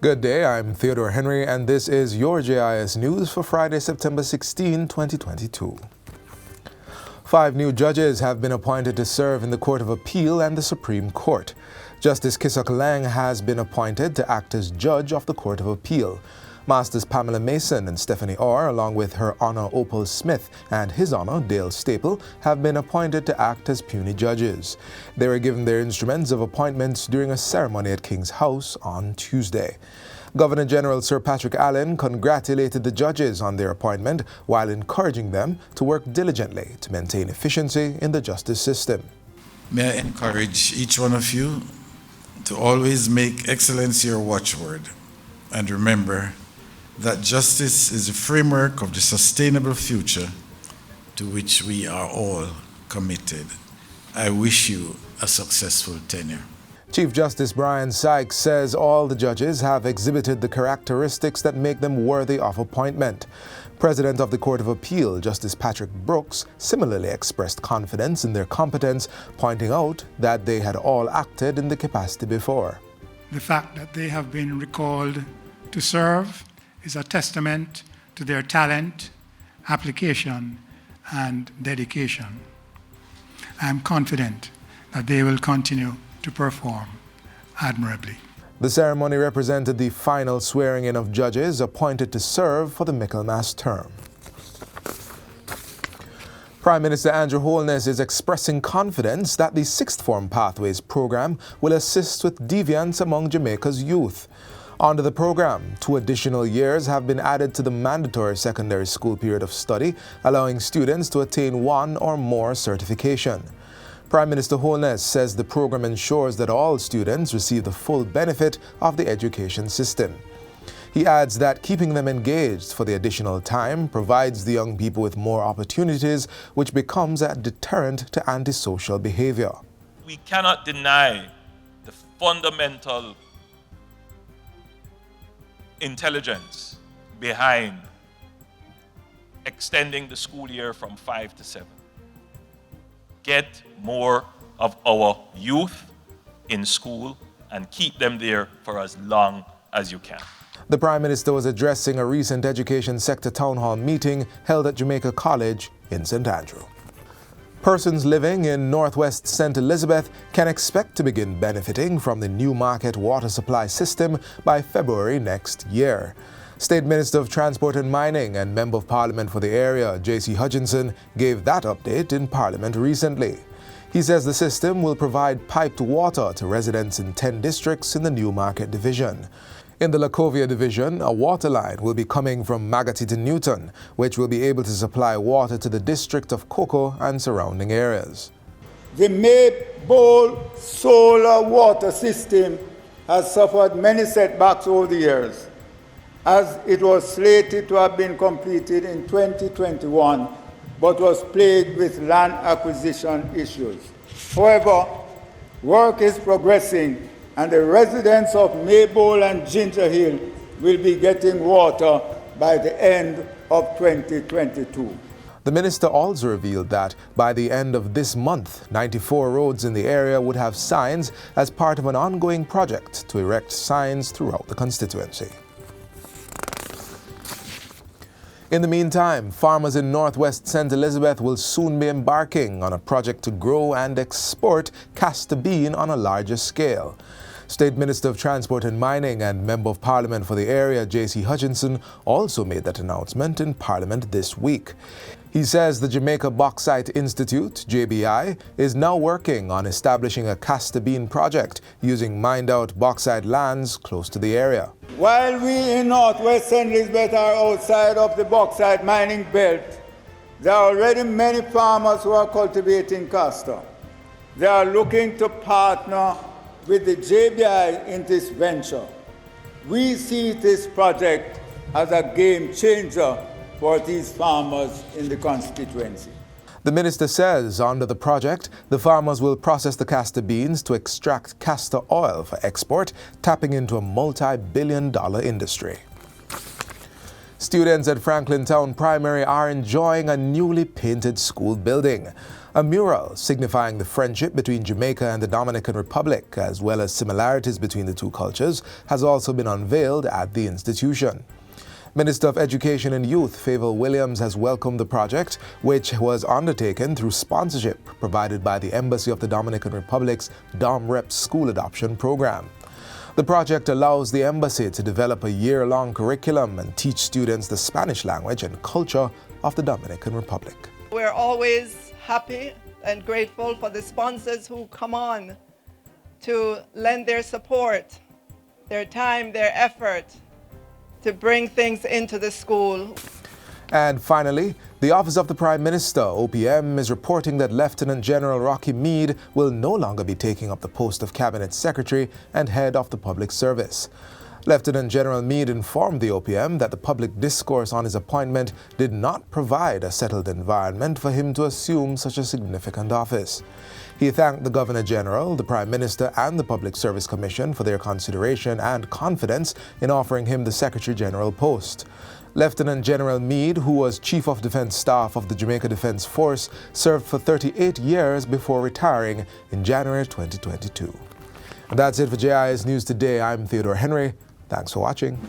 Good day, I'm Theodore Henry, and this is your JIS News for Friday, September 16, 2022. 5 new judges have been appointed to serve in the Court of Appeal and the Supreme Court. Justice Castor has been appointed to act as judge of the Court of Appeal. Masters Pamela Mason and Stephanie Orr, along with Her Honor Opal Smith and His Honor Dale Staple, have been appointed to act as puisne judges. They were given their instruments of appointments during a ceremony at King's House on Tuesday. Governor General Sir Patrick Allen congratulated the judges on their appointment while encouraging them to work diligently to maintain efficiency in the justice system. May I encourage each one of you to always make excellence your watchword, and remember that justice is the framework of the sustainable future to which we are all committed. I wish you a successful tenure. Chief Justice Brian Sykes says all the judges have exhibited the characteristics that make them worthy of appointment. President of the Court of Appeal, Justice Patrick Brooks, similarly expressed confidence in their competence, pointing out that they had all acted in the capacity before. The fact that they have been recalled to serve is a testament to their talent, application, and dedication. I am confident that they will continue to perform admirably. The ceremony represented the final swearing-in of judges appointed to serve for the Michaelmas term. Prime Minister Andrew Holness is expressing confidence that the Sixth Form Pathways program will assist with deviance among Jamaica's youth. Under the program, 2 additional years have been added to the mandatory secondary school period of study, allowing students to attain 1 or more certification. Prime Minister Holness says the program ensures that all students receive the full benefit of the education system. He adds that keeping them engaged for the additional time provides the young people with more opportunities, which becomes a deterrent to antisocial behavior. We cannot deny the fundamental intelligence behind extending the school year from 5 to 7. Get more of our youth in school and keep them there for as long as you can. The Prime Minister was addressing a recent education sector town hall meeting held at Jamaica College in St. Andrew. Persons living in Northwest St. Elizabeth can expect to begin benefiting from the Newmarket water supply system by February next year. State Minister of Transport and Mining and Member of Parliament for the area, J.C. Hutchinson, gave that update in Parliament recently. He says the system will provide piped water to residents in 10 districts in the Newmarket division. In the Lacovia division, a water line will be coming from Magotty to Newton, which will be able to supply water to the district of Cocoa and surrounding areas. The Maple solar water system has suffered many setbacks over the years, as it was slated to have been completed in 2021, but was plagued with land acquisition issues. However, work is progressing, and the residents of Maple and Ginger Hill will be getting water by the end of 2022. The minister also revealed that by the end of this month, 94 roads in the area would have signs as part of an ongoing project to erect signs throughout the constituency. In the meantime, farmers in Northwest St. Elizabeth will soon be embarking on a project to grow and export castor bean on a larger scale. State Minister of Transport and Mining and Member of Parliament for the area, J.C. Hutchinson, also made that announcement in Parliament this week. He says the Jamaica Bauxite Institute, JBI, is now working on establishing a castor bean project using mined-out bauxite lands close to the area. While we in Northwest St. Elizabeth are outside of the bauxite mining belt, there are already many farmers who are cultivating castor. They are looking to partner with the JBI in this venture. We see this project as a game changer for these farmers in the constituency. The minister says under the project, the farmers will process the castor beans to extract castor oil for export, tapping into a multi-billion-dollar industry. Students at Franklin Town Primary are enjoying a newly painted school building. A mural signifying the friendship between Jamaica and the Dominican Republic, as well as similarities between the two cultures, has also been unveiled at the institution. Minister of Education and Youth Favour Williams has welcomed the project, which was undertaken through sponsorship provided by the Embassy of the Dominican Republic's DomRep School Adoption Program. The project allows the embassy to develop a year-long curriculum and teach students the Spanish language and culture of the Dominican Republic. We're always happy and grateful for the sponsors who come on to lend their support, their time, their effort to bring things into the school. And finally, the Office of the Prime Minister, OPM, is reporting that Lieutenant General Rocky Mead will no longer be taking up the post of Cabinet Secretary and Head of the Public Service. Lieutenant General Mead informed the OPM that the public discourse on his appointment did not provide a settled environment for him to assume such a significant office. He thanked the Governor-General, the Prime Minister, and the Public Service Commission for their consideration and confidence in offering him the Secretary-General post. Lieutenant General Mead, who was Chief of Defense Staff of the Jamaica Defense Force, served for 38 years before retiring in January 2022. And that's it for JIS News Today. I'm Theodore Henry. Thanks for watching.